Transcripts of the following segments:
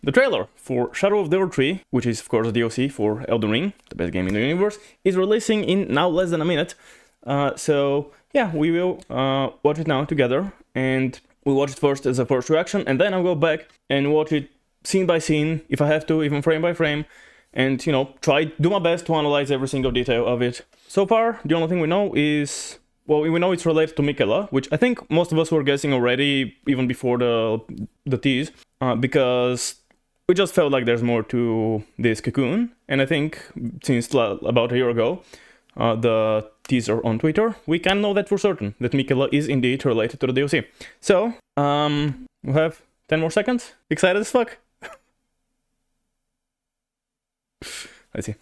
the trailer for Shadow of the Erdtree, which is of course a DLC for Elden Ring, the best game in the universe, is releasing in now less than a minute. So yeah, we will watch it now together, and we'll watch it first as a first reaction, and then I'll go back and watch it scene by scene, if I have to, even frame by frame, and, you know, do my best to analyze every single detail of it. So far, the only thing we know is, well, we know it's related to Miquella, which I think most of us were guessing already, even before the tease, because we just felt like there's more to this cocoon, and I think since about a year ago, the teaser on Twitter, we can know that for certain, that Miquella is indeed related to the DLC. So, we'll have 10 more seconds. Excited as fuck? Let's see.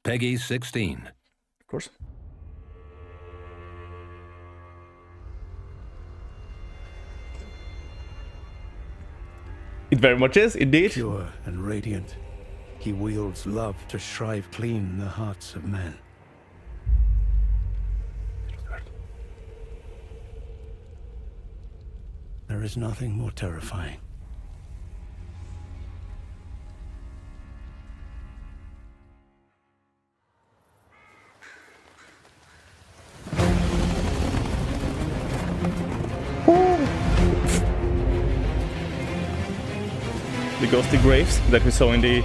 Peggy 16. Of course. It very much is, indeed. Pure and radiant, he wields love to shrive clean the hearts of men. There is nothing more terrifying. The ghostly graves that we saw in the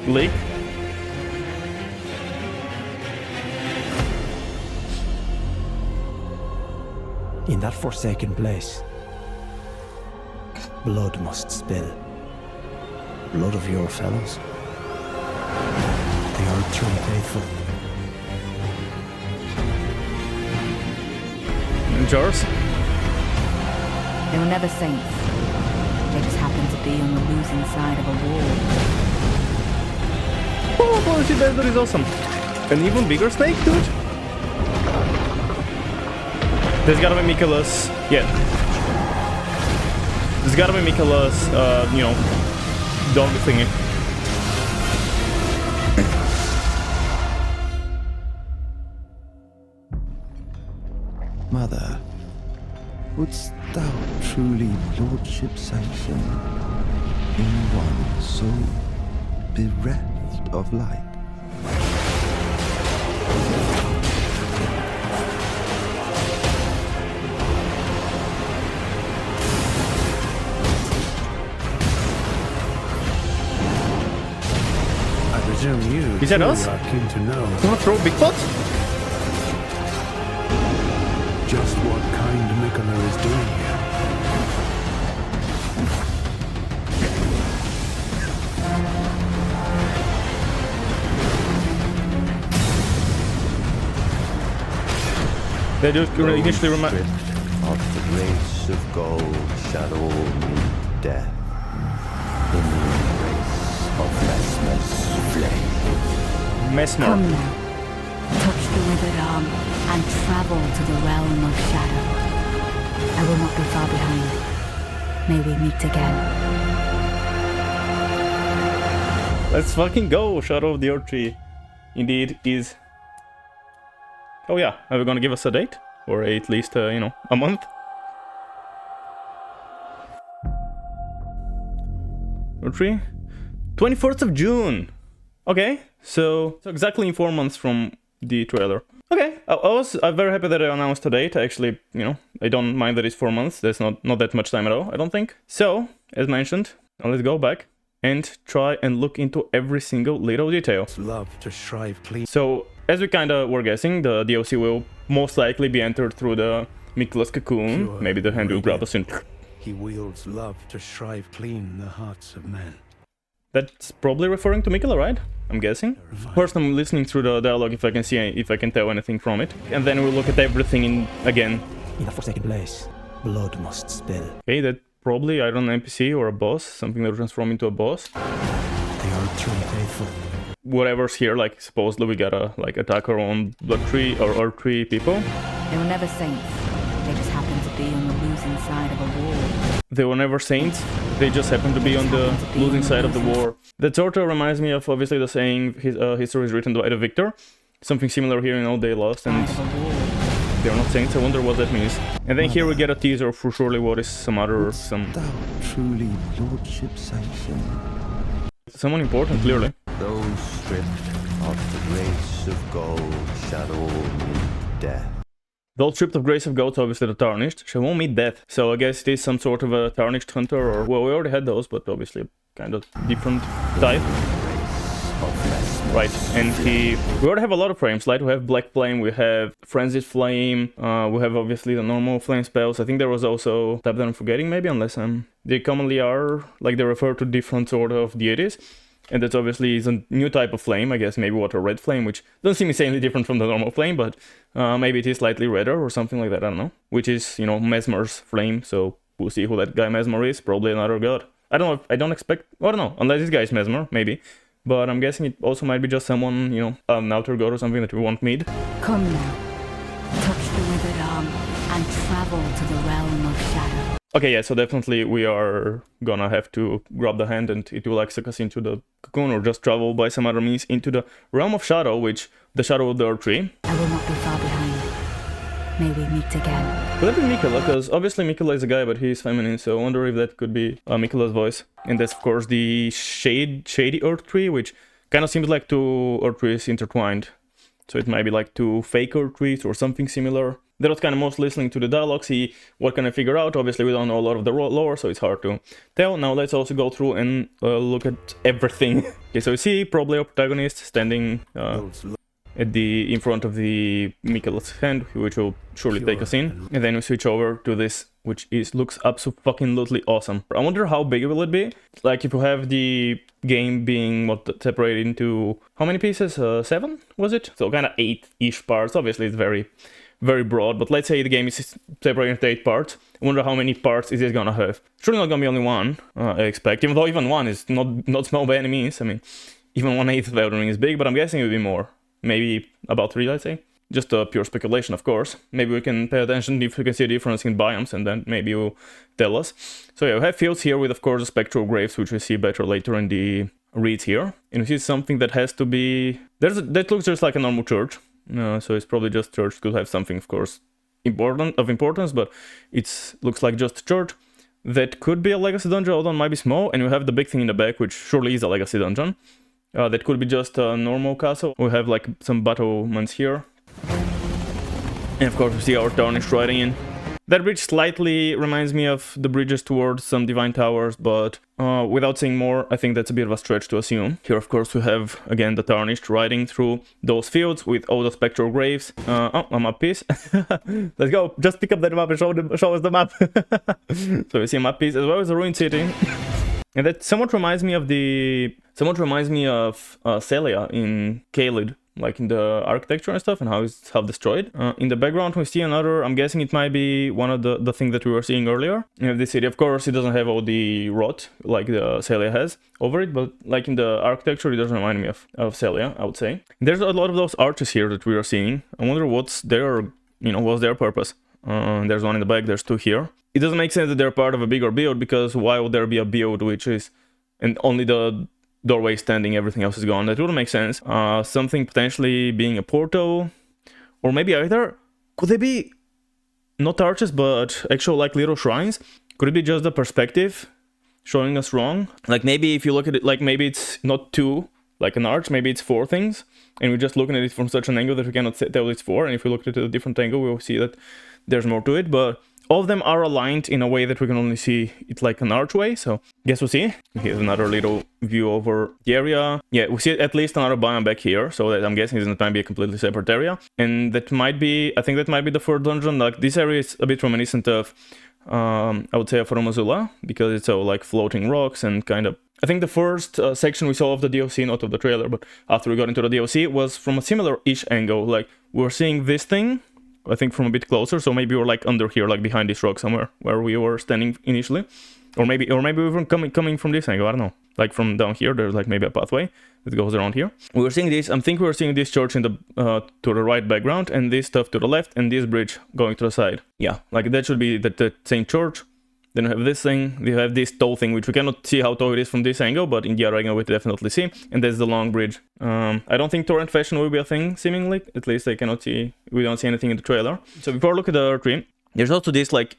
lake. In that forsaken place, blood must spill. Blood of your fellows. The Erdtree faithful. And jars. They were never saints. They just happened to be on the losing side of a war. Oh, Policy Desert is awesome. An even bigger snake, dude. There's gotta be Miquella's. Yeah. There's gotta be Miquella's, you know, dog thingy. Mother, wouldst thou truly lordship sanction in one so bereft of light? I presume you Is that us? are keen to know Wanna throw Bigfoot? just what kind Miquella is doing here. They do initially remind. Of the race of gold shall all meet death in the embrace of Mesmer's flame. Mesmer. Come now. Touch the withered arm and travel to the realm of shadow. I will not be far behind. May we meet again. Let's fucking go, Shadow of the Erdtree. Indeed is. Oh yeah, are we gonna give us a date? Or at least, you know, a month? Erdtree? 24th of June! Okay, so exactly in 4 months from the trailer. Okay, I'm very happy that I announced a date. Actually, you know, I don't mind that it's 4 months. There's not that much time at all, I don't think. So, as mentioned, now let's go back and try and look into every single little detail. Love to shrive clean. So, as we kinda were guessing, the DLC will most likely be entered through the Miquella's cocoon. Pure Maybe the hand will grab us in. He wields love to shrive clean the hearts of men. That's probably referring to Miquella, right? I'm guessing. First, I'm listening through the dialogue if I can see, if I can tell anything from it, and then we'll look at everything again. In that forsaken place, blood must spill. Okay, that probably either an NPC or a boss, something that will transform into a boss. The Erdtree faithful. Whatever's here, like supposedly we gotta like attack our own blood tree or Erdtree people. They were never saints. They just happened to be on the losing side of a war. They were never saints, they just happened to be on the losing side of the war. That sort of reminds me of obviously the saying, history is written by the victor. Something similar here in All Day Lost, and They're not saints, I wonder what that means. And then here we get a teaser for surely what is some other, Thou truly lordship sanction. someone important, clearly. Those stripped of the grace of gold shall all meet death. Those stripped of grace of gods, obviously the tarnished, shall all meet death. So I guess it is some sort of a tarnished hunter, or, well, we already had those, but obviously kind of different type. Right, and we already have a lot of frames, like we have Black Flame, we have Frenzied Flame, we have obviously the normal flame spells. I think there was also type that I'm forgetting maybe, unless they commonly are, like they refer to different sort of deities. And that obviously is a new type of flame, I guess maybe Water Red Flame, which doesn't seem insanely different from the normal flame, but maybe it is slightly redder or something like that, I don't know. Which is, you know, Mesmer's flame, so we'll see who that guy Mesmer is, probably another god. I don't know, I don't expect, I don't know, unless this guy is Mesmer, maybe. But I'm guessing it also might be just someone, you know, an outer god or something that we won't meet. Come now, touch the withered arm, and travel to the realm of shadow. Okay, yeah, so definitely we are gonna have to grab the hand and it will like suck us into the cocoon or just travel by some other means into the realm of shadow, which the shadow of the Erdtree. I will not be far behind. May we meet again. Could that be Mikola? Because obviously Mikola is a guy, but he's feminine, so I wonder if that could be Mikola's voice. And that's of course the shady Erdtree, which kind of seems like two Erdtrees intertwined. So it might be like two fake Erdtrees or something similar. That was kind of most listening to the dialogue, see what can I figure out. Obviously we don't know a lot of the lore, so it's hard to tell. Now let's also go through and look at everything. Okay, so we see probably our protagonist standing in front of the Mikola's hand, which will surely take us in. And then we switch over to this, which looks absolutely awesome. I wonder how big will it be? Like if you have the game being separated into how many pieces? 7 was it? So kind of 8-ish parts. Obviously it's very broad, but let's say the game is separated into 8 parts. I wonder how many parts is it gonna have. Surely not gonna be only one, I expect, even though even one is not small by any means. I mean, even 1/8 of Elden Ring is big, but I'm guessing it will be more. Maybe about 3, let's say. Just a pure speculation, of course. Maybe we can pay attention if we can see a difference in biomes, and then maybe you'll tell us. So yeah, we have fields here with, of course, the spectral graves, which we see better later in the reads here. And we see something that has to be... that looks just like a normal church. So it's probably just church. Could have something, of course, of importance, but it looks like just church. That could be a legacy dungeon, although it might be small. And we have the big thing in the back, which surely is a legacy dungeon. That could be just a normal castle. We have like some battlements here. And of course we see our tarnished riding in. That bridge slightly reminds me of the bridges towards some divine towers, but without saying more, I think that's a bit of a stretch to assume. Here of course we have again the tarnished riding through those fields with all the spectral graves. Oh, a map piece. Let's go, just pick up that map and show us the map. So we see a map piece as well as a ruined city. And that somewhat reminds me of Celia in Caelid, like in the architecture and stuff, and how it's half destroyed. In the background we see another, I'm guessing it might be one of the thing that we were seeing earlier. You have this city, of course, it doesn't have all the rot like the Celia has over it, but like in the architecture it does remind me of Celia, I would say. There's a lot of those arches here that we are seeing. I wonder what's their purpose. There's one in the back, there's 2 here. It doesn't make sense that they're part of a bigger build, because why would there be a build which is... and only the doorway standing, everything else is gone? That wouldn't make sense. Something potentially being a portal, or maybe either... could they be not arches, but actual like little shrines? Could it be just the perspective showing us wrong? Like maybe if you look at it, like maybe it's not 2, like an arch, maybe it's 4 things, and we're just looking at it from such an angle that we cannot tell it's 4, and if we look at it at a different angle, we'll see that there's more to it, but... all of them are aligned in a way that we can only see it like an archway, so guess we'll see. Here's another little view over the area. Yeah, we see at least another biome back here, so that I'm guessing it might be a completely separate area. And that might be, I think that might be the 4th dungeon. Like, this area is a bit reminiscent of, I would say, of Romazula, because it's all like floating rocks and kind of... I think the first section we saw of the DLC, not of the trailer, but after we got into the DLC, was from a similar-ish angle. Like, we're seeing this thing, I think from a bit closer, so maybe we're like under here, like behind this rock somewhere, where we were standing initially. Or maybe we were coming from this angle, I don't know. Like from down here, there's like maybe a pathway that goes around here. We were seeing this, I think we were seeing this church in the to the right background, and this stuff to the left, and this bridge going to the side. Yeah, like that should be the same church. Then we have this thing, we have this tall thing, which we cannot see how tall it is from this angle, but in the other angle we definitely see. And there's the long bridge. I don't think torrent fashion will be a thing, seemingly. At least I cannot see, we don't see anything in the trailer. So before I look at the Erdtree, there's also this, like,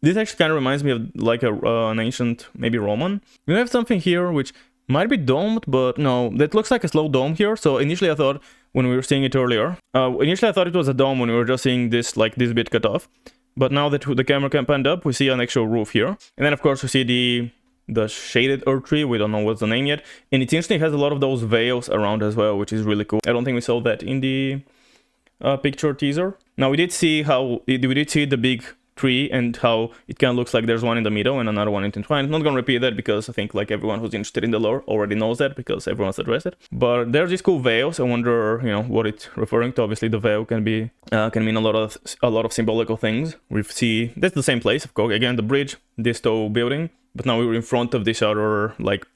this actually kind of reminds me of like an ancient, maybe Roman. We have something here which might be domed, but no, that looks like a slow dome here. So initially I thought, when we were seeing it earlier, initially I thought it was a dome when we were just seeing this, like, this bit cut off. But now that the camera can pan up, we see an actual roof here. And then of course we see the shaded Erdtree, we don't know what's the name yet. And it's interesting, it has a lot of those veils around as well, which is really cool. I don't think we saw that in the picture teaser. Now we did see the big tree and how it kind of looks like there's one in the middle and another one intertwined. I'm not gonna repeat that because I think like everyone who's interested in the lore already knows that because everyone's addressed it. But there's these cool veils. I wonder, you know, what it's referring to. Obviously, the veil can mean a lot of symbolical things. We see that's the same place, of course. Again, the bridge, this tall building, but now we're in front of this other like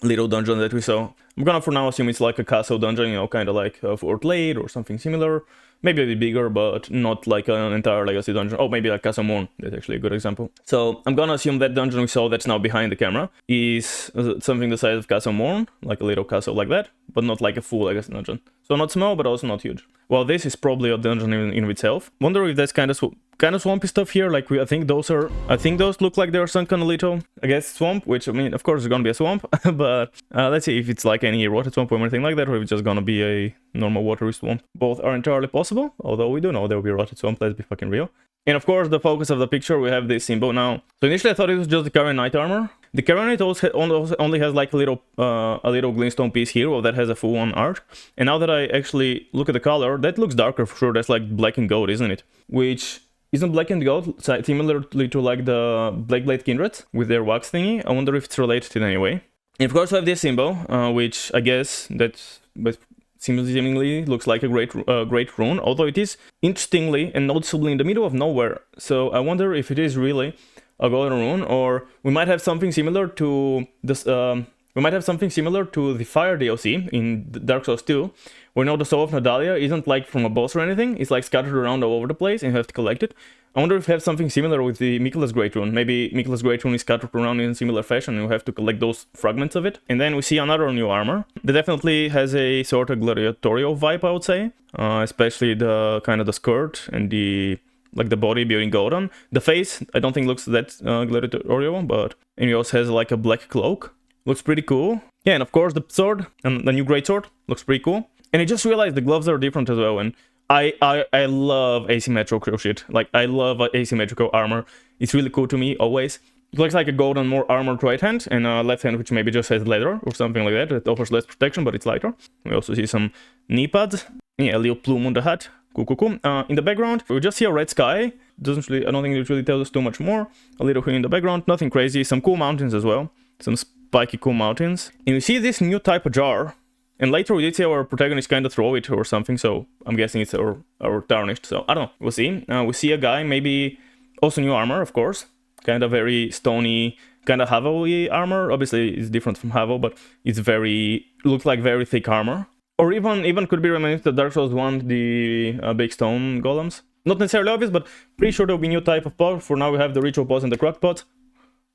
little dungeon that we saw. I'm gonna for now assume it's like a castle dungeon, you know, kind of like Fort Lade or something similar. Maybe a bit bigger, but not like an entire legacy dungeon. Oh, maybe like Castle Moon. That's actually a good example. So I'm gonna assume that dungeon we saw that's now behind the camera is something the size of Castle Moon, like a little castle like that, but not like a full legacy dungeon. So not small, but also not huge. Well, this is probably a dungeon in itself. Wonder if that's kind of swampy stuff here. Like I think those look like they're sunk on a little, I guess, swamp. Which I mean, of course, it's gonna be a swamp. But let's see if it's like any rotted swamp or anything like that, or if it's just gonna be a normal watery swamp. Both are entirely possible. Although we do know there will be rotted swamp. Let's be fucking real. And of course, the focus of the picture, we have this symbol now. So initially, I thought it was just the Carian Knight armor. The Carian Knight also only has like a little glintstone piece here, well, that has a full-on art. And now that I actually look at the color, that looks darker for sure. That's like black and gold, isn't it? Which isn't black and gold similarly to like the Blackblade Kindreds with their wax thingy? I wonder if it's related in any way. And of course, we have this symbol, which I guess seemingly looks like a great rune, although it is interestingly and noticeably in the middle of nowhere. So I wonder if it is really a golden rune, or we might have something similar to this. We might have something similar to the Fire DLC in Dark Souls 2, where now the Soul of Nadalia isn't like from a boss or anything. It's like scattered around all over the place, and you have to collect it. I wonder if we have something similar with the Mikola's Great Rune. Maybe Mikola's Great Rune is scattered around in a similar fashion, and you have to collect those fragments of it. And then we see another new armor that definitely has a sort of gladiatorial vibe, I would say, especially the kind of the skirt and the body being golden. The face, I don't think looks that gladiatorial, but and he also has like a black cloak. Looks pretty cool. Yeah, and of course the sword, and the new greatsword, looks pretty cool. And I just realized the gloves are different as well, and I love asymmetrical shit. Like, I love asymmetrical armor. It's really cool to me, always. It looks like a golden, more armored right hand, and a left hand which maybe just has leather or something like that. It offers less protection, but it's lighter. We also see some knee pads. Yeah, a little plume on the hat. Cool. In the background, we just see a red sky. I don't think it really tells us too much more. A little hill in the background, nothing crazy. Some cool mountains as well. Some spiky cool mountains. And we see this new type of jar. And later we did see our protagonist kind of throw it or something, so I'm guessing it's our tarnished. So I don't know, we'll see. We see a guy, maybe also new armor, of course. Kind of very stony, kind of Havel-y armor. Obviously it's different from Havel, but it's looks like very thick armor. Or even could be reminiscent of Dark Souls 1, the big stone golems. Not necessarily obvious, but pretty sure there'll be new type of pot. For now we have the ritual pot and the cracked pot.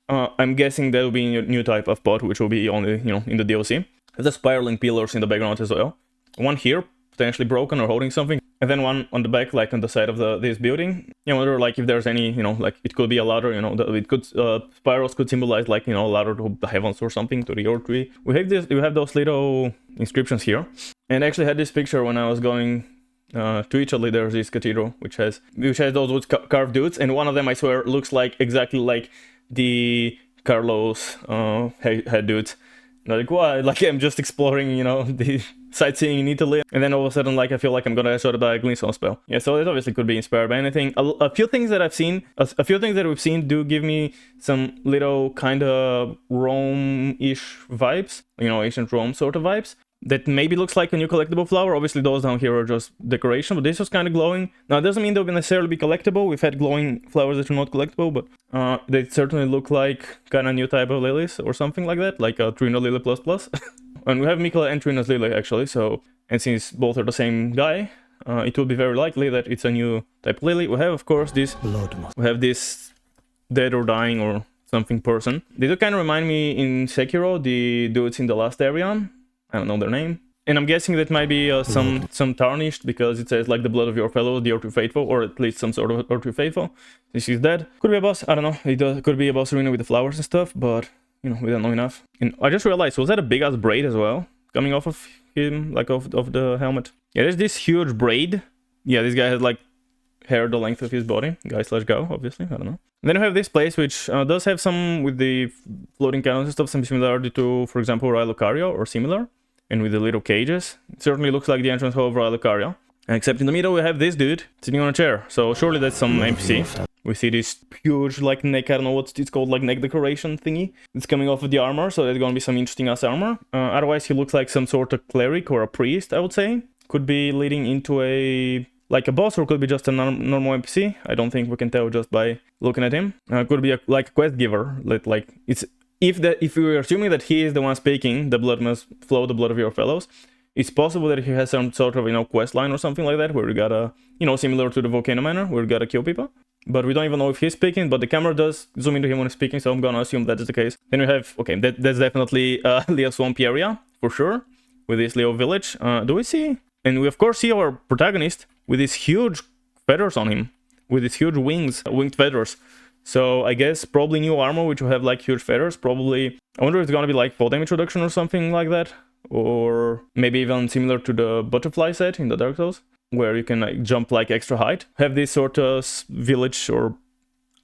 I'm guessing there'll be a new type of pot, which will be only, in the DLC. There's spiraling pillars in the background as well. One here, potentially broken or holding something. And then one on the back, like on the side of this building. I wonder, like, if there's any, like, it could be a ladder, it could, spirals could symbolize, like, a ladder to the heavens or something, to the Erdtree. We have those little inscriptions here. And I actually had this picture when I was going to Italy. There's this cathedral, which has those wood carved dudes. And one of them, I swear, looks like exactly like the Carlos head dudes. Like, why? Like, I'm just exploring, the sightseeing in Italy, and then all of a sudden, like, I feel like I'm gonna shot by a glintstone spell. Yeah, so it obviously could be inspired by anything. A few things that I've seen, a few things that we've seen do give me some little kind of Rome-ish vibes, ancient Rome sort of vibes. That maybe looks like a new collectible flower. Obviously, those down here are just decoration, but this was kind of glowing. Now, it doesn't mean they'll necessarily be collectible. We've had glowing flowers that are not collectible, but they certainly look like kind of new type of lilies or something like that, like a Trina Lily plus. And we have Mikola and Trina's Lily, actually, so, and since both are the same guy, it would be very likely that it's a new type of lily. We have, of course, this dead or dying or something person. They do kind of remind me in Sekiro, the dudes in the last area. I don't know their name. And I'm guessing that might be some tarnished, because it says like the blood of your fellow, the Erdtree faithful, or at least some sort of Erdtree faithful. Since she's dead. Could be a boss, I don't know. It could be a boss arena with the flowers and stuff, but you know, we don't know enough. And I just realized, was that a big ass braid as well? Coming off of him, like of the helmet. Yeah, there's this huge braid. Yeah, this guy has like hair the length of his body. Guy/girl, obviously, I don't know. And then we have this place, which does have some, with the floating cannons and stuff, some similarity to, for example, Raya Lucaria, or similar. And with the little cages. It certainly looks like the entrance hall of Raya Lucaria. Except in the middle we have this dude sitting on a chair. So surely that's some NPC. We see this huge like neck, I don't know what it's called, like neck decoration thingy. It's coming off of the armor, so there's gonna be some interesting ass armor. Otherwise he looks like some sort of cleric or a priest, I would say. Could be leading into a boss, or could be just a normal NPC. I don't think we can tell just by looking at him. Could be a quest giver. Like it's if we're assuming that he is the one speaking, the blood must flow, the blood of your fellows. It's possible that he has some sort of, you know, quest line or something like that, where we gotta, you know, similar to the Volcano Manor, where we gotta kill people. But we don't even know if he's speaking, but the camera does zoom into him when he's speaking, so I'm gonna assume that is the case. Then we have, okay, that's definitely Leo Swamp area, for sure, with this Leo village. Do we see? And we of course see our protagonist with these huge feathers on him, with these huge wings, winged feathers. So I guess probably new armor, which will have like huge feathers, probably. I wonder if it's gonna be like fall damage reduction or something like that. Or maybe even similar to the butterfly set in the Dark Souls, where you can like jump like extra height. Have this sort of village, or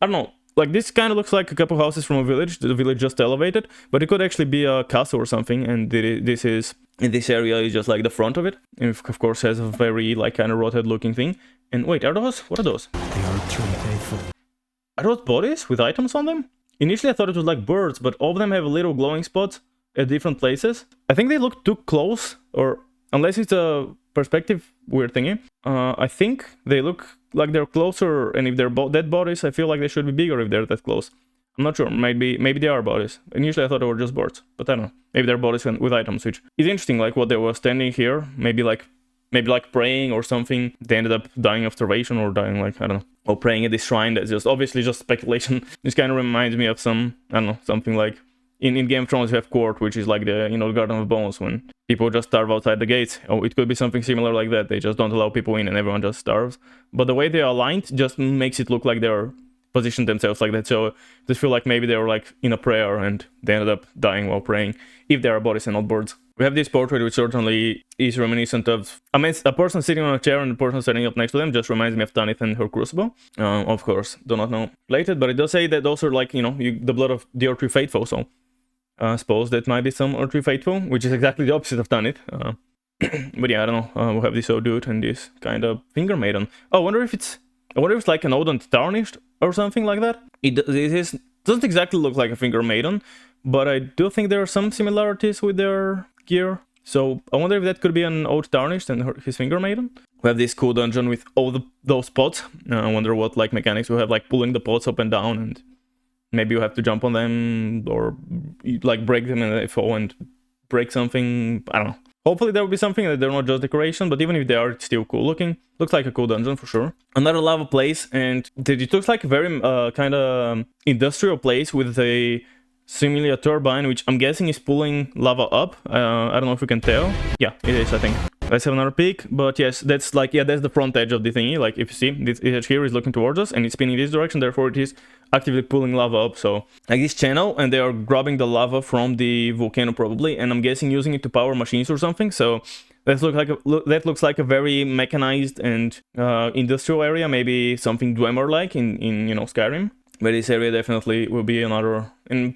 I don't know, like this kind of looks like a couple houses from a village, the village just elevated, but it could actually be a castle or something, and this area is just like the front of it, and of course has a very like kind of rotted looking thing. And wait, what are those? The Erdtree faithful. Are those bodies with items on them? Initially I thought it was like birds, but all of them have little glowing spots at different places. I think they look too close, or unless it's a perspective weird thingy. I think they look like they're closer, and if they're dead bodies, I feel like they should be bigger if they're that close. I'm not sure. Maybe they are bodies. Initially I thought they were just birds, but I don't know. Maybe they're bodies with items, which is interesting. Like what they were standing here, maybe like praying or something. They ended up dying of starvation, or dying like, I don't know, or praying at this shrine. That's just obviously just speculation. This kind of reminds me of some, I don't know, something like in Game of Thrones you have court, which is like the, you know, the Garden of Bones, when people just starve outside the gates. Oh, it could be something similar like that. They just don't allow people in and everyone just starves. But the way they are aligned just makes it look like they're positioned themselves like that. So I just feel like maybe they were like in a prayer and they ended up dying while praying, if they are bodies and not birds. We have this portrait, which certainly is reminiscent of, I mean, a person sitting on a chair and the person standing up next to them just reminds me of Tanith and her crucible. Of course, do not know related, but it does say that those are like, you know, the blood of the Erdtree faithful. So I suppose that might be some Erdtree faithful, which is exactly the opposite of Tanith. But yeah, I don't know. We'll have this old dude and this kind of finger maiden. Oh, I wonder if it's like an Elden tarnished or something like that. It doesn't exactly look like a finger maiden, but I do think there are some similarities with their gear. So I wonder if that could be an old tarnished and his finger maiden. We have this cool dungeon with all those pots. I wonder what like mechanics we have, like pulling the pots up and down, and maybe you have to jump on them or like break them and they fall and break something. I don't know. Hopefully there will be something that they're not just decoration, but even if they are, it's still cool looking. Looks like a cool dungeon for sure. Another lava place, and it looks like a very kind of industrial place with a seemingly a turbine, which I'm guessing is pulling lava up. I don't know if you can tell. Yeah, it is, I think. Let's have another peek. But yes, that's like, yeah, that's the front edge of the thingy. Like if you see, this edge here is looking towards us and it's spinning this direction, therefore it is actively pulling lava up. So like this channel, and they are grabbing the lava from the volcano probably, and I'm guessing using it to power machines or something. So that looks like a very mechanized and industrial area, maybe something Dwemer like in you know, Skyrim. But this area definitely will be another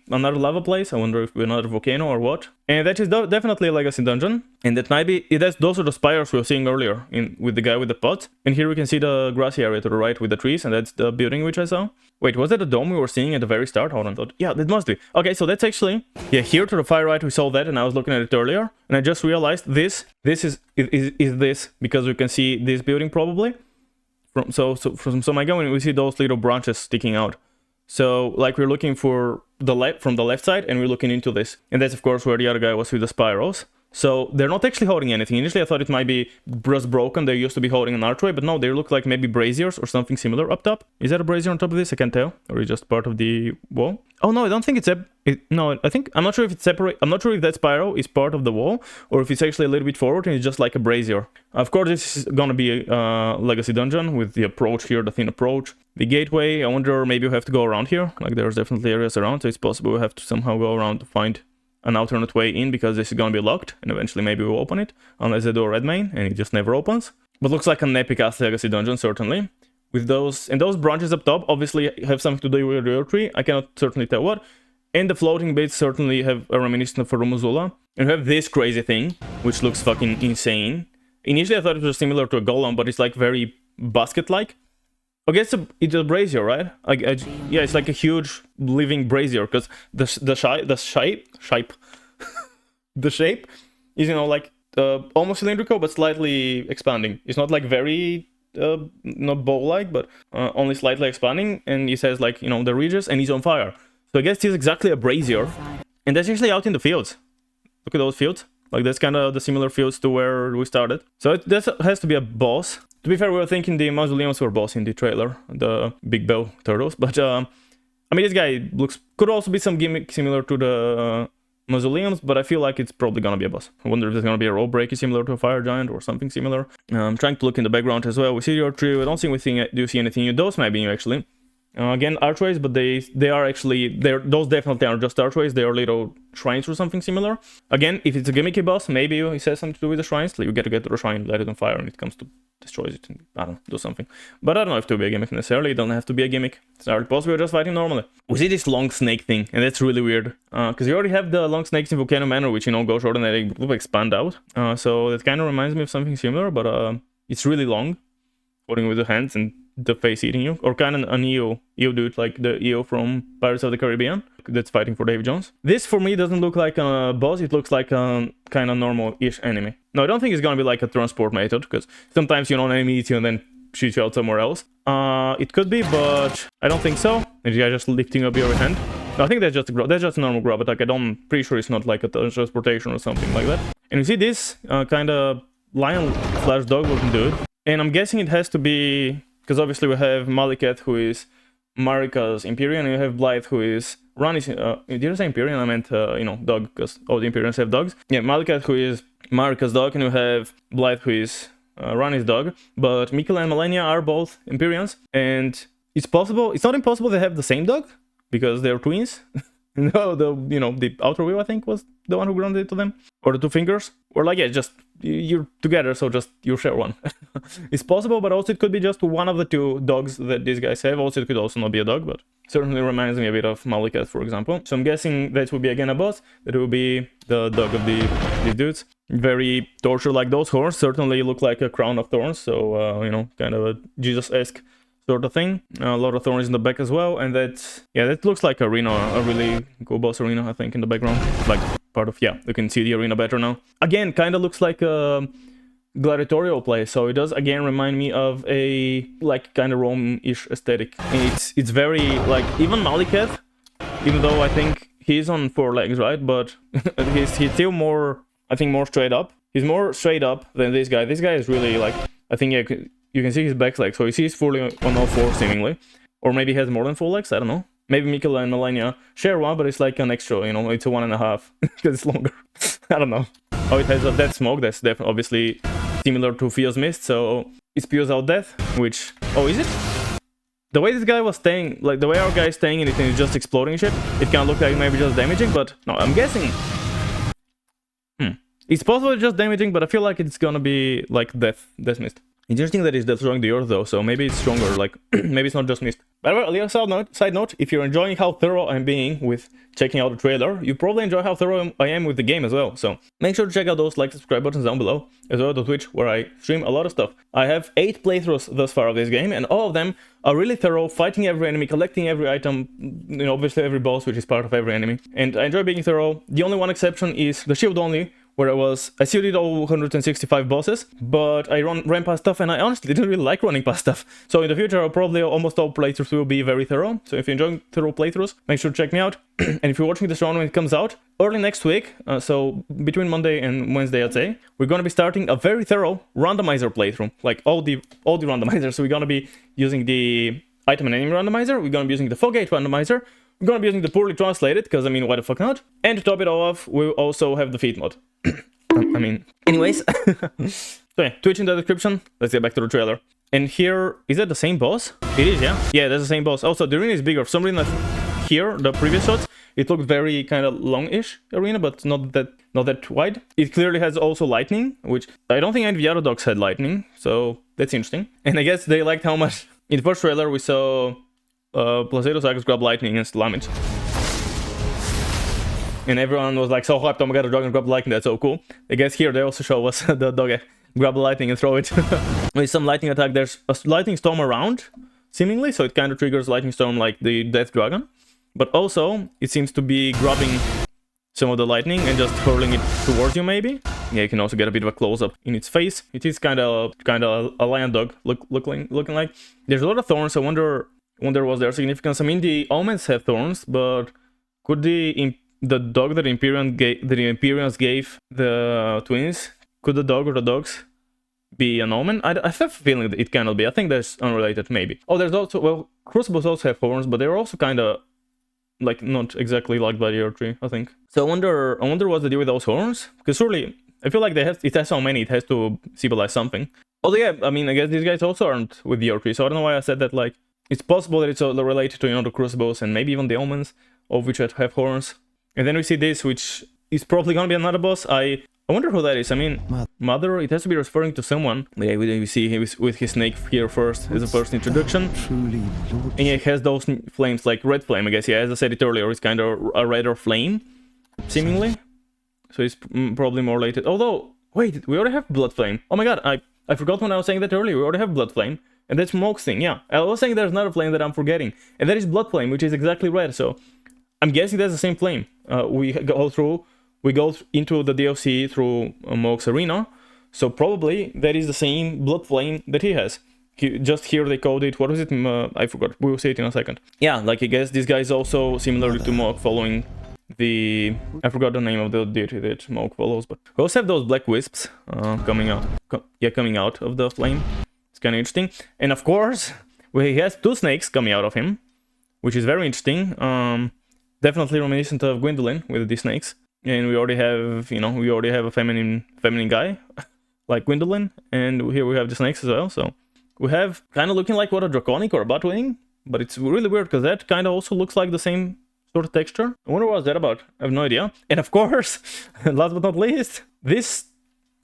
lava place. I wonder if another volcano or what. And that is definitely a legacy dungeon. And that might be, those are the spires we were seeing earlier with the guy with the pot. And here we can see the grassy area to the right with the trees, and that's the building which I saw. Wait, was that the dome we were seeing at the very start? Hold on. Yeah, that must be. Okay, so that's actually, yeah, here to the far right we saw that, and I was looking at it earlier, and I just realized this is this, because we can see this building probably. So my going, we see those little branches sticking out. So like we're looking for from the left side, and we're looking into this, and that's of course where the other guy was with the spirals. So they're not actually holding anything. Initially I thought it might be just broken, they used to be holding an archway, but no, they look like maybe braziers or something similar up top. Is that a brazier on top of this? I can't tell. Or is it just part of the wall? Oh no, I don't think it's no, I'm not sure if it's separate. I'm not sure if that spiral is part of the wall or if it's actually a little bit forward and it's just like a brazier. Of course, this is gonna be a legacy dungeon with the approach here, the thin approach. The gateway, I wonder, maybe we have to go around here. Like there's definitely areas around, so it's possible we have to somehow go around to find an alternate way in, because this is gonna be locked and eventually maybe we'll open it, unless they do a red main and it just never opens. But looks like an epic ass legacy dungeon, certainly. With those, and those branches up top obviously have something to do with the Erdtree. I cannot certainly tell what. And the floating bits certainly have a reminiscence of Rumuzula. And we have this crazy thing, which looks fucking insane. Initially I thought it was similar to a golem, but it's like very basket-like. Okay, it's a brazier, right? Yeah, it's like a huge living brazier, because the shape is, you know, like almost cylindrical but slightly expanding. It's not like very not bowl-like, but only slightly expanding, and it has, like, you know, the ridges, and he's on fire. So I guess it's exactly a brazier, and that's actually out in the fields. Look at those fields. Like that's kind of the similar fields to where we started. So that has to be a boss. To be fair, we were thinking the mausoleums were boss in the trailer, the big bell turtles, but I mean, this guy could also be some gimmick similar to the mausoleums, but I feel like it's probably gonna be a boss. I wonder if there's gonna be a roll breaker similar to a fire giant or something similar. I'm trying to look in the background as well. We see your tree. I don't think do see anything new. Those might be new actually. Again, archways, but they are actually, those definitely aren't just archways, they are little shrines or something similar. Again, if it's a gimmicky boss, maybe he says something to do with the shrines, like you get to the shrine, light it on fire, and it comes to destroys it, and I don't know, do something. But I don't know if it will be a gimmick necessarily, it doesn't have to be a gimmick. It's already possible, we're just fighting normally. We see this long snake thing, and that's really weird, because you already have the long snakes in Volcano Manor, which, you know, go short and they expand out. So that kind of reminds me of something similar, but it's really long, holding with the hands and the face eating you, or kind of an EO dude, like the EO from Pirates of the Caribbean that's fighting for Davy Jones. This for me doesn't look like a boss, it looks like a kind of normal-ish enemy. No, I don't think it's gonna be like a transport method, because sometimes, you know, an enemy eats you and then shoots you out somewhere else. It could be, but I don't think so. And you guys just lifting up your hand. No, I think that's just a normal grab attack. I'm pretty sure it's not like a transportation or something like that. And you see this kind of lion/dog looking dude, and I'm guessing it has to be, because obviously we have Malikat, who is Marika's Empyrean, and you have Blythe, who is Rani's... did I say Empyrean? I meant, you know, dog, because all the Empyreans have dogs. Yeah, Malikat, who is Marika's dog, and you have Blythe, who is Rani's dog. But Mikkel and Malenia are both Empyreans, and it's possible... It's not impossible they have the same dog, because they're twins. No, the outer wheel, I think, was the one who granted it to them. Or the two fingers. Or like, yeah, just you're together, so just you share one. It's possible, but also it could be just one of the two dogs that these guys have. Also, it could also not be a dog, but certainly reminds me a bit of Malikat, for example. So I'm guessing that will be again a boss. That will be the dog of these dudes. Very torture, like those horns certainly look like a crown of thorns. So, you know, kind of a Jesus-esque sort of thing. A lot of thorns in the back as well, and that looks like arena, a really cool boss arena, I think, in the background. Like part of, yeah, you can see the arena better now. Again, kind of looks like a gladiatorial place, so it does again remind me of a like kind of Rome-ish aesthetic. And it's very like, even Malikat, even though I think he's on 4 legs, right? But he's still more, I think, more straight up. He's more straight up than this guy. This guy is really like, I think, yeah, you can see his back legs, so he's fully on all 4 seemingly. Or maybe he has more than 4 legs, I don't know. Maybe Mikkel and Malenia share one, but it's like an extra, you know, it's a 1.5, because it's longer. I don't know. Oh, it has a death smoke, that's definitely obviously similar to Fio's Mist, so it spews out death, which... Oh, is it? The way this guy was staying, like the way our guy is staying in it and it's just exploding shit, it can look like maybe just damaging, but no, I'm guessing... It's possible it's just damaging, but I feel like it's gonna be like death mist. Interesting that it's destroying the earth though, so maybe it's stronger, like, maybe it's not just mist. By the way, a little side note, if you're enjoying how thorough I'm being with checking out the trailer, you probably enjoy how thorough I am with the game as well, so make sure to check out those like, subscribe buttons down below, as well as the Twitch, where I stream a lot of stuff. I have 8 playthroughs thus far of this game, and all of them are really thorough, fighting every enemy, collecting every item, you know, obviously every boss, which is part of every enemy, and I enjoy being thorough. The only one exception is the shield only, where I still did all 165 bosses, but I ran past stuff, and I honestly didn't really like running past stuff. So in the future, I'll probably almost all playthroughs will be very thorough. So if you're enjoying thorough playthroughs, make sure to check me out. And if you're watching this round when it comes out, early next week, so between Monday and Wednesday, I'd say, we're gonna be starting a very thorough randomizer playthrough, like all the randomizers. So we're gonna be using the item and enemy randomizer, we're gonna be using the Fogate randomizer, we're gonna be using the poorly translated, because I mean, why the fuck not? And to top it all off, we'll also have the feat mod. I mean, anyways. So yeah, Twitch in the description. Let's get back to the trailer. And here, is that the same boss? It is, yeah. Yeah, that's the same boss. Also, the arena is bigger. For some reason, here, the previous shots, it looked very kind of long-ish arena, but not that wide. It clearly has also lightning, which I don't think any of the other dogs had lightning, so that's interesting. And I guess they liked how much. In the first trailer, we saw Placido Sagas grab lightning and slam it. And everyone was like so hyped, oh my god, the dog grab lightning, that's so cool. I guess here they also show us the dog grab the lightning and throw it. With some lightning attack, there's a lightning storm around, seemingly, so it kind of triggers lightning storm like the Death Dragon. But also, it seems to be grabbing some of the lightning and just hurling it towards you, maybe. Yeah, you can also get a bit of a close-up in its face. It is kind of a lion dog looking like. There's a lot of thorns. I wonder was their significance. I mean, the omens have thorns, but could the dog that the Imperials gave the twins, could the dog or the dogs be an omen? I have a feeling that it cannot be. I think that's unrelated, maybe. Oh, there's also, well, Crucibles also have horns, but they're also kind of like not exactly like by the Erdtree, I think. So I wonder what's the deal with those horns, because surely I feel like it has so many, it has to symbolize something. Although yeah, I mean, I guess these guys also aren't with the Erdtree, so I don't know why I said that. Like, it's possible that it's related to, you know, the Crucibles and maybe even the omens, of which have horns. And then we see this, which is probably gonna be another boss. I wonder who that is. I mean, Mother, it has to be referring to someone. Yeah, we see him with his snake here first as a first introduction. Truly, Lord. And yeah, it has those flames, like red flame, I guess. Yeah, as I said it earlier, it's kind of a redder flame, seemingly. So it's probably more related. Although, wait, we already have blood flame. Oh my god, I forgot when I was saying that earlier. We already have blood flame. And that's Smoke's thing, yeah. I was saying there's another flame that I'm forgetting. And that is blood flame, which is exactly red, so I'm guessing that's the same flame. We go into the DLC through Moog's arena, so probably that is the same blood flame that he has. Just here they called it, what was it? I forgot, we will see it in a second. Yeah, like I guess this guy is also similar to Moog, following the... I forgot the name of the deity that Moog follows, but we also have those black wisps coming out of the flame. It's kind of interesting. And of course, he has two snakes coming out of him, which is very interesting. Definitely reminiscent of Gwendolyn with the snakes. And we already have, you know, a feminine guy like Gwendolyn, and here we have the snakes as well. So we have kind of looking like what a draconic or a batwing, but it's really weird because that kind of also looks like the same sort of texture. I wonder what's that about. I have no idea. And of course, last but not least, this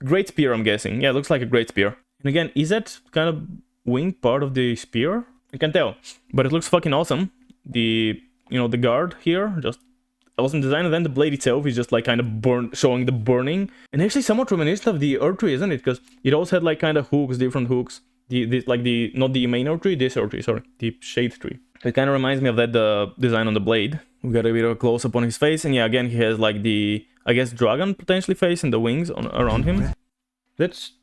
great spear, I'm guessing. Yeah, it looks like a great spear. And again, is that kind of wing part of the spear? I can't tell, but it looks fucking awesome. The guard here, just awesome design, and then the blade itself is just like kind of showing the burning, and actually somewhat reminiscent of the Erdtree, isn't it? Because it also had like kind of hooks, different hooks. Not the main Erdtree, this Erdtree, sorry, the shade tree. It kind of reminds me of that design on the blade. We got a bit of a close up on his face, and yeah, again he has like the, I guess, dragon potentially face and the wings around him.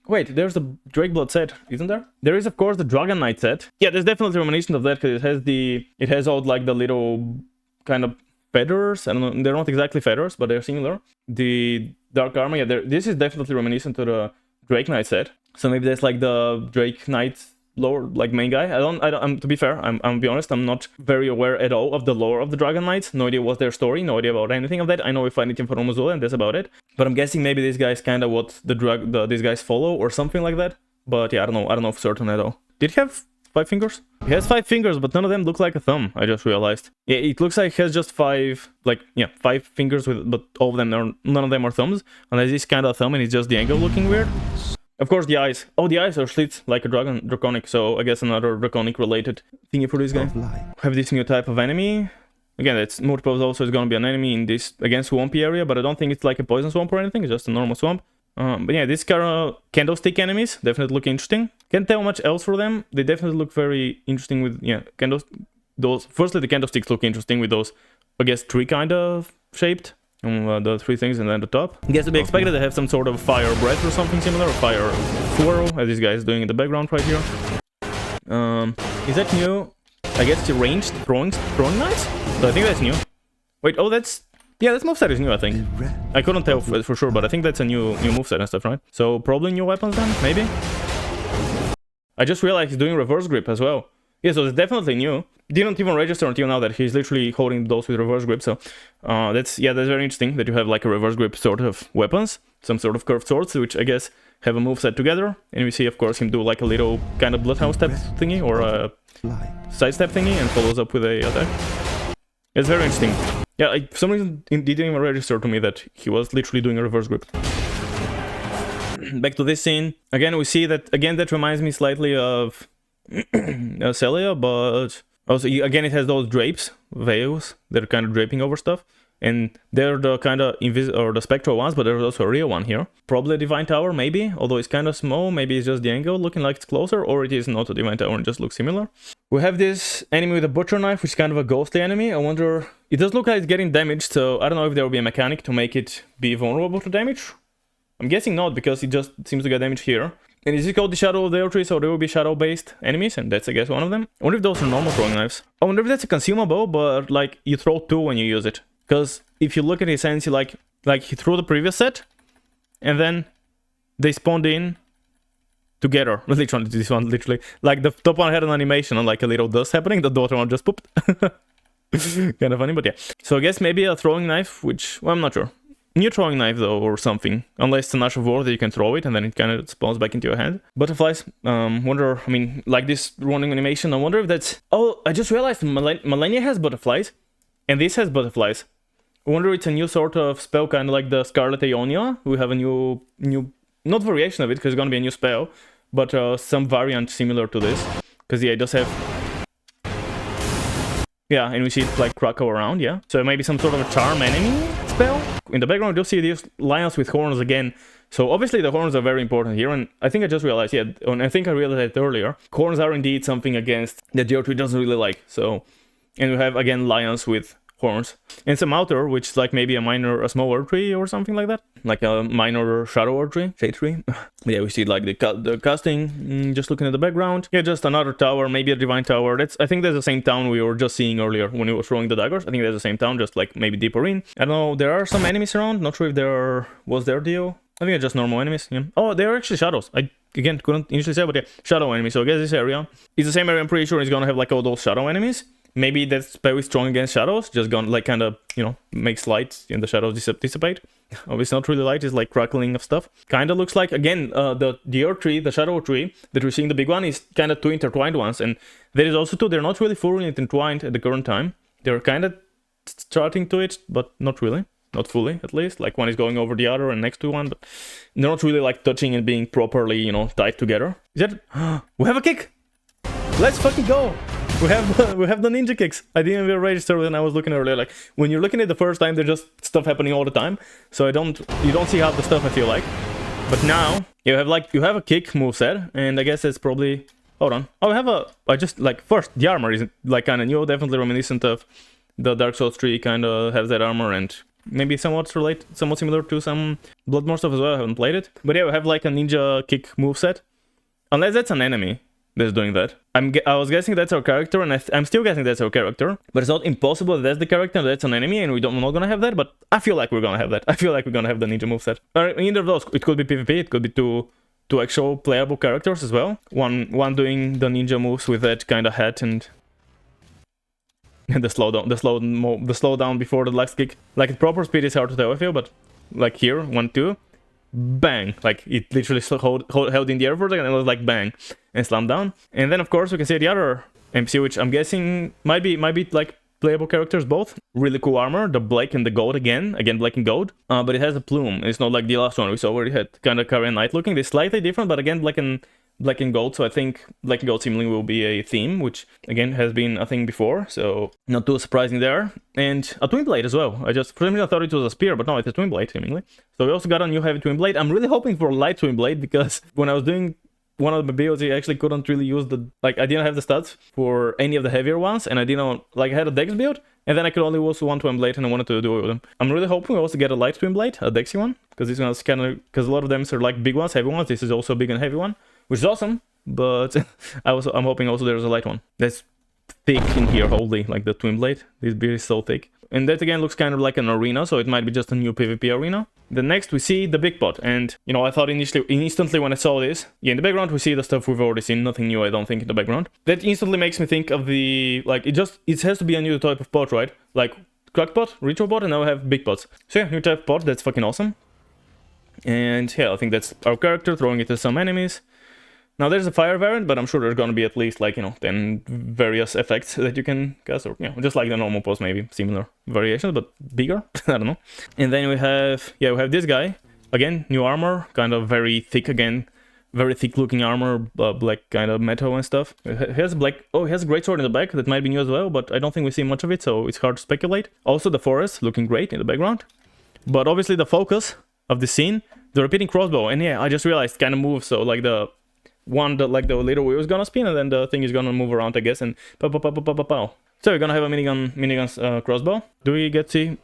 Wait, there's the Drakeblood set, isn't there? There is, of course, the Dragon Knight set. Yeah, there's definitely reminiscent of that, because it has all like the little kind of feathers. I don't know, they're not exactly feathers, but they're similar. The Dark Armor, yeah, this is definitely reminiscent to the Drake Knight set. So maybe that's like the Drake Knight lore, like main guy. To be fair, I'm be honest, I'm not very aware at all of the lore of the Dragon Knights. No idea what's their story, no idea about anything of that. I know we find it in Faromazula, and that's about it. But I'm guessing maybe this guy's kind of what these guys follow, or something like that. But yeah, I don't know for certain at all. Did he have 5 fingers? He has 5 fingers, but none of them look like a thumb, I just realized. Yeah, it looks like he has just 5 fingers, but none of them are thumbs. And there's this kind of thumb, and it's just the angle looking weird. Of course, the eyes. Oh, the eyes are slits like a draconic, so I guess another draconic related thingy for this guy. Have this new type of enemy. Again, it's multiple, also is gonna be an enemy in this, again, swampy area, but I don't think it's like a poison swamp or anything, it's just a normal swamp. But yeah, these kind of candlestick enemies definitely look interesting. Can't tell much else for them. They definitely look very interesting with, yeah, firstly, the candlesticks look interesting with those, I guess, tree kind of shaped The three things and then the top. I guess to be expected to have some sort of fire breath or something similar, or fire swirl, as this guy is doing in the background right here. Is that new? I guess it's ranged throwing knives? So I think that's new. Wait, oh, that's... Yeah, this moveset is new, I think. I couldn't tell for sure, but I think that's a new moveset and stuff, right? So probably new weapons then, maybe? I just realized he's doing reverse grip as well. Yeah, so it's definitely new. Didn't even register until now that he's literally holding those with reverse grip, so... that's very interesting that you have like a reverse grip sort of weapons. Some sort of curved swords, which I guess have a moveset together. And we see, of course, him do like a little kind of bloodhound step thingy, or a sidestep thingy, and follows up with a attack. It's very interesting. Yeah, for some reason it didn't even register to me that he was literally doing a reverse grip. Back to this scene. Again, we see that, again, that reminds me slightly of Celia, but also, again, it has those drapes, veils, that are kind of draping over stuff. And they're the kind of the spectral ones, but there's also a real one here. Probably a Divine Tower, maybe, although it's kind of small. Maybe it's just the angle looking like it's closer, or it is not a Divine Tower and just looks similar. We have this enemy with a butcher knife, which is kind of a ghostly enemy. I wonder... It does look like it's getting damaged, so I don't know if there will be a mechanic to make it be vulnerable to damage. I'm guessing not, because it just seems to get damaged here. And is it called the Shadow of the Erdtree, so there will be shadow-based enemies, and that's, I guess, one of them. I wonder if those are normal throwing knives. I wonder if that's a consumable, but, like, you throw two when you use it. Because if you look at his hands, like he threw the previous set, and then they spawned in together. Literally, this one, literally. Like, the top one had an animation and, like, a little dust happening. The bottom one just pooped. Kind of funny, but yeah. So I guess maybe a throwing knife, which... Well, I'm not sure. New throwing knife, though, or something. Unless it's an Ash of War that you can throw it, and then it kind of spawns back into your hand. Butterflies. Wonder... I mean, like this running animation, I wonder if that's... Oh, I just realized Millennia has butterflies. And this has butterflies. I wonder if it's a new sort of spell, kind of like the Scarlet Aeonia. We have a new... Not variation of it, because it's going to be a new spell. But some variant similar to this. Because, yeah, it does have... Yeah, and we see it like crackle around, yeah. So maybe some sort of a charm enemy spell. In the background, you'll see these lions with horns again. So obviously the horns are very important here, and I think I just realized, yeah, and I think I realized it earlier. Horns are indeed something against that the Erdtree doesn't really like. So, and we have again lions with horns. And some outer, which is like maybe a small Erdtree or something like that. Like a minor shadow Erdtree, shade tree. Yeah, we see like the casting, just looking at the background. Yeah, just another tower, maybe a Divine Tower. I think that's the same town we were just seeing earlier when we were throwing the daggers. I think that's the same town, just like maybe deeper in. I don't know, there are some enemies around. Not sure if was there deal. I think it's just normal enemies, yeah. Oh, they are actually shadows. I, again, couldn't initially say, but yeah, shadow enemies. So I guess this area is the same area. I'm pretty sure it's gonna have like all those shadow enemies. Maybe that spell is strong against shadows, just gonna like kind of, you know, makes light and the shadows dissipate. Obviously not really light, it's like crackling of stuff. Kind of looks like, again, the Erdtree, the shadow tree that we're seeing, the big one, is kind of two intertwined ones. And there is also two, they're not really fully intertwined at the current time. They're kind of starting to it, but not really. Not fully, at least. Like one is going over the other and next to one, but they're not really like touching and being properly, you know, tied together. Is that... We have a kick! Let's fucking go! We have the ninja kicks. I didn't even register when I was looking earlier. Like when you're looking at the first time, there's just stuff happening all the time. So you don't see half the stuff, I feel like. But now you have a kick moveset, and I guess it's probably... Hold on. Oh, I just like first the armor is like kind of new, definitely reminiscent of the Dark Souls 3. Kind of has that armor and maybe somewhat similar to some Bloodborne stuff as well. I haven't played it, but yeah, we have like a ninja kick moveset. Unless that's an enemy that's doing that. I was guessing that's our character, and I'm still guessing that's our character. But it's not impossible that that's the character and that's an enemy, and we're not gonna have that, but I feel like we're gonna have that. I feel like we're gonna have the ninja moveset. Either of those. It could be PvP, it could be two actual playable characters as well. One doing the ninja moves with that kind of hat and the slowdown before the last kick. Like at proper speed is hard to tell, I feel, but like here, 1, 2. Bang, like it literally held in the air for a second and it was like bang and slammed down. And then of course we can see the other MC, which I'm guessing might be like playable characters both. Really cool armor, the black and the gold again black and gold, but it has a plume. It's not like the last one we saw where it had kind of Carrion Knight looking. They're slightly different, but again black and gold, so I think black and gold seemingly will be a theme, which again has been a thing before, so not too surprising there. And a twin blade as well. For some reason I thought it was a spear, but no, it's a twin blade seemingly. So we also got a new heavy twin blade. I'm really hoping for a light twin blade, because when I was doing one of the builds, I actually couldn't really use I didn't have the stats for any of the heavier ones, and I didn't, like I had a dex build, And then I could only also one Twin Blade, and I wanted to do it with them. I'm really hoping we also get a light Twin Blade, a Dexy one, because this one's kind of, because a lot of them are like big ones, heavy ones. This is also a big and heavy one, which is awesome. But I'm hoping also there's a light one. That's thick in here, holy, like the Twin Blade. This beard is so thick. And that again looks kind of like an arena, so it might be just a new PvP arena. Then next we see the big pot, and you know, I thought instantly when I saw this, yeah, in the background we see the stuff we've already seen, nothing new I don't think in the background. That instantly makes me think of the, like, it has to be a new type of pot, right? Like crack pot, ritual pot, and now we have big pots. So yeah, new type of pot, that's fucking awesome. And yeah, I think that's our character throwing it to some enemies. Now there's a fire variant, but I'm sure there's gonna be at least like, you know, 10 various effects that you can cast, or, you know, just like the normal post, maybe similar variations, but bigger. I don't know. And then we have this guy again, new armor, kind of very thick again, very thick looking armor, black kind of metal and stuff. He has he has a great sword in the back that might be new as well, but I don't think we see much of it, so it's hard to speculate. Also the forest looking great in the background, but obviously the focus of the scene, the repeating crossbow. And yeah, I just realized kind of moves, so like the one that like the little wheel is gonna spin, and then the thing is gonna move around, I guess, and pow pow pow pow pow pow pow. So we're gonna have a minigun crossbow. Do we get to see?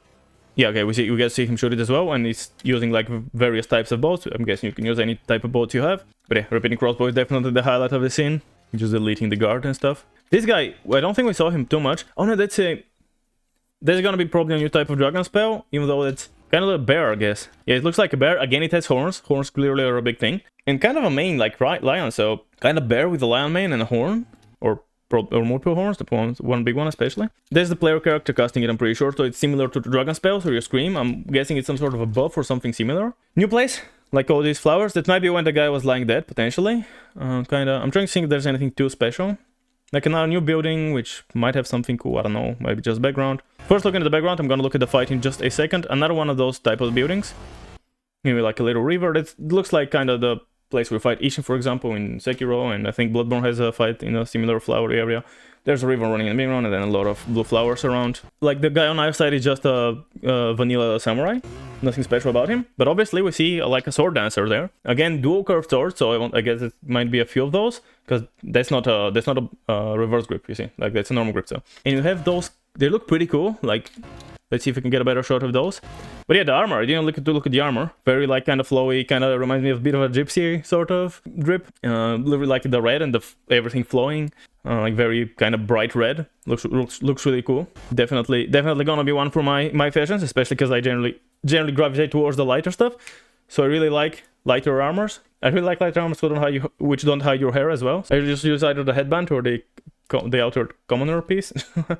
Yeah, okay, we get to see him shoot it as well, and he's using like various types of bows. I'm guessing you can use any type of boat you have. But yeah, repeating crossbow is definitely the highlight of the scene. Just deleting the guard and stuff. This guy, I don't think we saw him too much. Oh no, there's gonna be probably a new type of dragon spell, even though it's kind of a bear, I guess. Yeah, it looks like a bear. Again, it has horns. Horns clearly are a big thing. And kind of a mane, like lion, so kind of bear with a lion mane and a horn. Or multiple horns, one big one especially. There's the player character casting it, I'm pretty sure, so it's similar to the dragon spells or your scream. I'm guessing it's some sort of a buff or something similar. New place, like all these flowers. That might be when the guy was lying dead, potentially. I'm trying to think if there's anything too special. Like another new building, which might have something cool, I don't know, maybe just background. First looking at the background, I'm gonna look at the fight in just a second. Another one of those type of buildings. Maybe like a little river. That looks like kind of the place we fight Ishin, for example, in Sekiro, and I think Bloodborne has a fight in a similar flowery area. There's a river running in the background, and then a lot of blue flowers around. Like the guy on our side is just a vanilla samurai, nothing special about him. But obviously we see like a sword dancer there. Again, dual curved sword, so I guess it might be a few of those, because that's not a reverse grip, you see, like that's a normal grip. So, and you have those. They look pretty cool. Like, let's see if we can get a better shot of those. But yeah, the armor, I didn't look at the armor. Very like kind of flowy, kind of reminds me of a bit of a gypsy sort of drip. Really like the red and everything flowing, like very kind of bright red. Looks really cool. Definitely gonna be one for my fashions, especially because I generally gravitate towards the lighter stuff. So I really like lighter armors. I really like lighter armors which don't hide your hair as well. I just use either the headband or the outer commoner piece,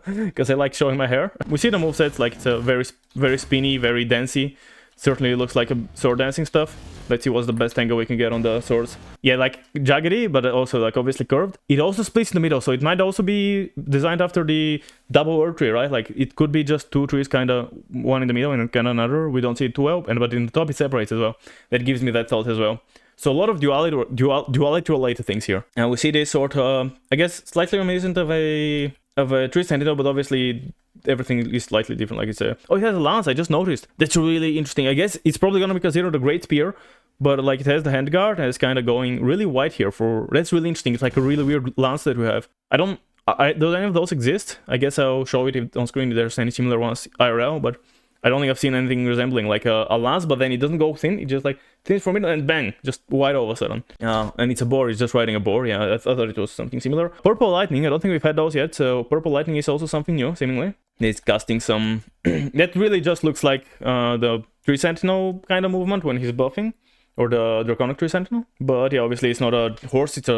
because I like showing my hair. We see the movesets, like it's a very spinny, very dancey. Certainly looks like a sword dancing stuff. Let's see what's the best angle we can get on the swords. Yeah, like jaggedy, but also like obviously curved. It also splits in the middle, so it might also be designed after the double Erdtree, right? Like it could be just two trees, kind of one in the middle and kind of another. We don't see it too well, but in the top it separates as well. That gives me that thought as well. So a lot of duality related things here. And we see this sort of, I guess, slightly reminiscent of a tree sentinel, but obviously everything is slightly different. Like it's it has a lance. I just noticed. That's really interesting. I guess it's probably gonna be considered a great spear, but like it has the handguard and it's kind of going really wide here. That's really interesting. It's like a really weird lance that we have. Do any of those exist? I guess I'll show it on screen if there's any similar ones IRL, but I don't think I've seen anything resembling like a lance, but then it doesn't go thin. It just like thins from it and bang, just wide all of a sudden. And it's a boar. It's just riding a boar. Yeah, I thought it was something similar. Purple lightning. I don't think we've had those yet. So purple lightning is also something new, seemingly. It's casting some. That really just looks like the Tree Sentinel kind of movement when he's buffing, or the Draconic Tree Sentinel. But yeah, obviously it's not a horse. It's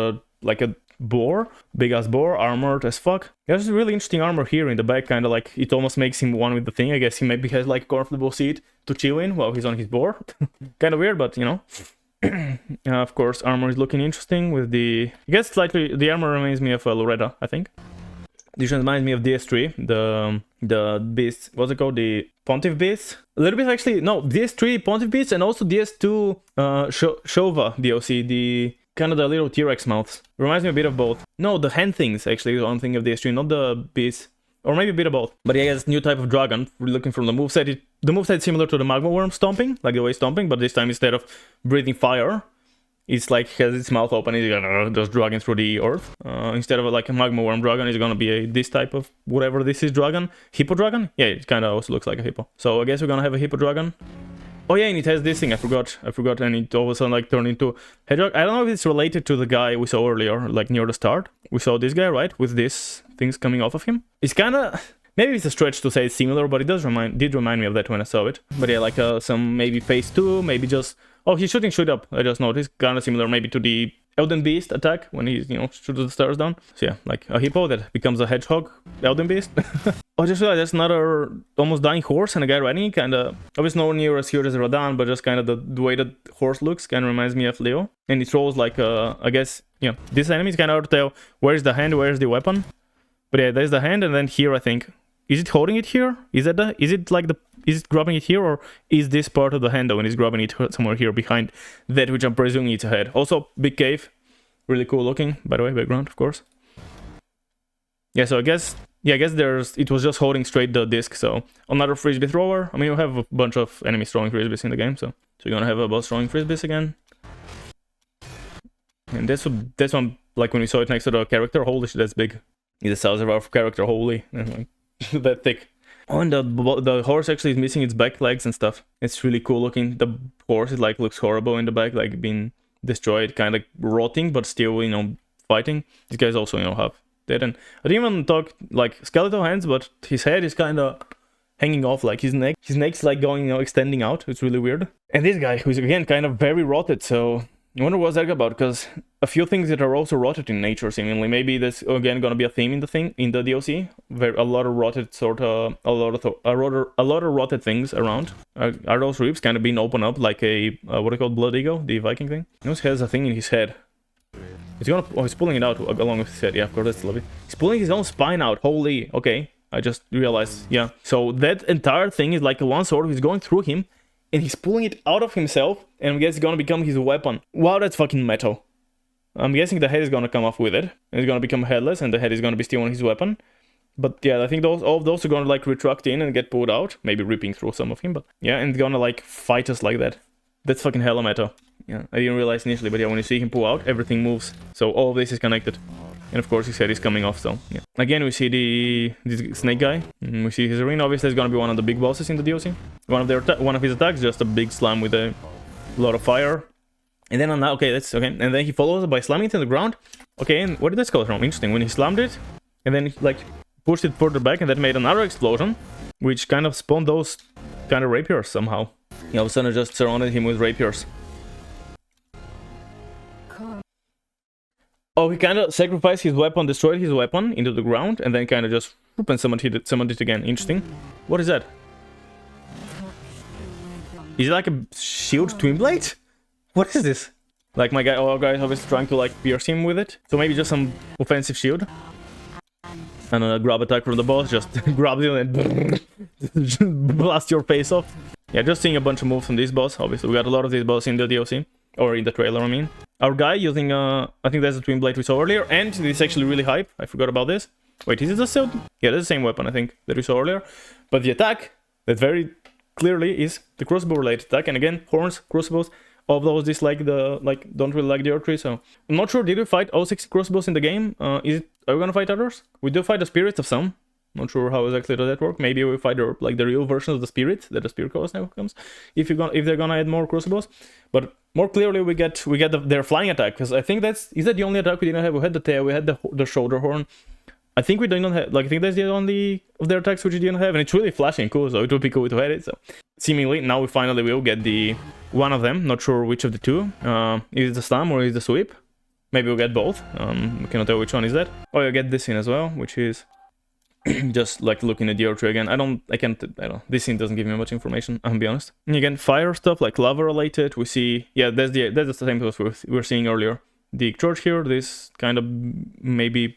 like a boar, big ass boar, armored as fuck. There's really interesting armor here in the back, kind of like it almost makes him one with the thing. I guess he maybe has like a comfortable seat to chill in while he's on his boar. Kind of weird, but you know. Of course, armor is looking interesting with the. I guess slightly the armor reminds me of Loretta, I think. This reminds me of DS3, the beast. What's it called? The Pontiff Beast. A little bit actually. No, DS3 Pontiff Beast and also DS2 Shova DLC. The kind of the little T-Rex mouths. Reminds me a bit of both. No, the hand things actually is one thing of DS3, not the beast. Or maybe a bit of both. But yeah, it's new type of dragon. We're looking from the moveset. The moveset is similar to the magma worm stomping, like the way stomping, but this time instead of breathing fire, It's like has its mouth open, it's gonna just dragging through the earth. Instead of like a magma worm dragon, it's gonna be this type of whatever this is dragon. Hippo dragon? Yeah, it kind of also looks like a hippo. So I guess we're gonna have a hippo dragon. Oh yeah, and it has this thing, I forgot, and it all of a sudden like turned into hedgehog. I don't know if it's related to the guy we saw earlier, like near the start. We saw this guy, right, with these things coming off of him. It's kind of, maybe it's a stretch to say it's similar, but it did remind me of that when I saw it. But yeah, like some maybe phase 2, maybe just, oh, he's shooting straight up, I just noticed, kind of similar maybe to the Elden Beast attack when he's, shoots the stairs down. So yeah, like a hippo that becomes a hedgehog, Elden Beast. I just realized there's another almost dying horse and a guy riding it, kind of, obviously nowhere near as huge as Radan, but just kind of the way that horse looks kind of reminds me of Leo. And it throws like, I guess, this enemy is kind of hard to tell where's the hand, where's the weapon. But yeah, there's the hand, and then here I think, is it holding it here? Is it grabbing it here, or is this part of the hand when he's grabbing it somewhere here behind that, which I'm presuming it's a head. Also, big cave, really cool looking, by the way, background, of course. Yeah, so I guess it was just holding straight the disc, so another frisbee thrower. I mean, you have a bunch of enemies throwing frisbees in the game, so you're gonna have a boss throwing frisbees again. And that's one, like when we saw it next to the character, holy shit, that's big. It's a size of our character, holy, like, that thick. Oh, and the horse actually is missing its back legs and stuff. It's really cool looking. The horse is like looks horrible in the back, like being destroyed, kind of rotting, but still, fighting. These guys also, have dead. And I didn't even talk like skeletal hands, but his head is kind of hanging off, like his neck's like going, extending out. It's really weird. And this guy, who's again kind of very rotted, so I wonder what's that about, because a few things that are also rotted in nature, seemingly. Maybe that's again gonna be a theme in the DLC. A lot of rotted a lot of rotted things around. Are those ribs kind of being opened up like a what do you call blood eagle, the Viking thing? He also has a thing in his head. He's pulling it out along with his head. Yeah, of course, that's lovely. He's pulling his own spine out. Holy, okay. I just realized. Yeah. So that entire thing is like one sword is going through him, and he's pulling it out of himself, and I guess it's gonna become his weapon. Wow, that's fucking metal. I'm guessing the head is gonna come off with it, and it's gonna become headless, and the head is gonna be still on his weapon. But yeah, I think all of those are gonna like retract in and get pulled out, maybe ripping through some of him, but yeah, and it's gonna like fight us like that. That's fucking hella meta. Yeah, I didn't realize initially, but yeah, when you see him pull out, everything moves. So all of this is connected. And of course his head is coming off, so yeah. Again, we see this snake guy. We see his arena. Obviously, it's gonna be one of the big bosses in the DLC. One of his attacks, just a big slam with a lot of fire. And then okay, that's okay. And then he follows it by slamming it in the ground. Okay, and where did this go from? Interesting. When he slammed it, and then like pushed it further back, and that made another explosion, which kind of spawned those kind of rapiers somehow. All of a sudden, it just surrounded him with rapiers. Oh, he kind of sacrificed his weapon, destroyed his weapon into the ground, and then kind of just and summoned it again. Interesting. What is that? Is it like a shield twin blade? What is this? Like my guy, our guy is obviously trying to like pierce him with it. So maybe just some offensive shield. And a grab attack from the boss, just grab you and blast your face off. Yeah, just seeing a bunch of moves from this boss. Obviously, we got a lot of these bosses in the DLC. Or in the trailer, I mean. Our guy using, I think that's the twin blade we saw earlier. And this is actually really hype. I forgot about this. Wait, is it the same? Yeah, that's the same weapon, I think, that we saw earlier. But the attack, that very clearly is the crossbow related attack. And again, horns, crossbows, all of those dislike don't really like the Erdtree. So I'm not sure, did we fight all 6 crossbows in the game? Are we gonna fight others? We do fight the spirits of some. Not sure how exactly does that work. Maybe we fight the real version of the spirit that the spirit course now comes. If they're gonna add more crossbows, but more clearly we get their flying attack, because I think is that the only attack we didn't have. We had the tail, we had the shoulder horn. I think we didn't have I think that's the only of their attacks which we didn't have, and it's really flashing cool. So it would be cool to have it. So seemingly now we finally will get the one of them. Not sure which of the two. Is it the slam or is it the sweep? Maybe we'll get both. We cannot tell which one is that. Oh, you get this in as well, which is. Just like looking at the Erdtree again. I don't know. This scene doesn't give me much information, I'll be honest. And again, fire stuff like lava related. We see, yeah, that's the same as we were seeing earlier. The church here, this kind of maybe,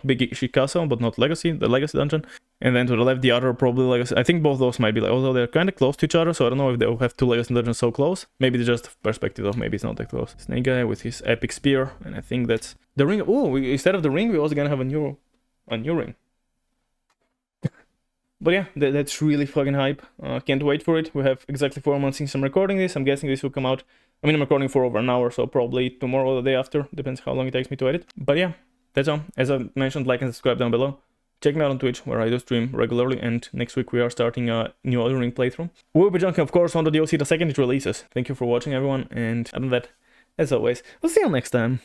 big castle, but not legacy, the legacy dungeon. And then to the left, the other probably legacy. I think both those might be although they're kind of close to each other, so I don't know if they'll have 2 legacy dungeons so close. Maybe it's just perspective of maybe it's not that close. Snake guy with his epic spear, and I think that's the ring. Oh, instead of the ring, we're also gonna have a new ring. But yeah, that's really fucking hype. Can't wait for it. We have exactly 4 months since I'm recording this. I'm guessing this will come out I mean, I'm recording for over an hour, so probably tomorrow or the day after, depends how long it takes me to edit. But yeah, that's all. As I mentioned, like and subscribe down below. Check me out on Twitch, where I do stream regularly, and next week we are starting a new Elden Ring playthrough. We'll be jumping, of course, on the DLC the second it releases. Thank you for watching, everyone, and other than that, as always, we'll see you next time.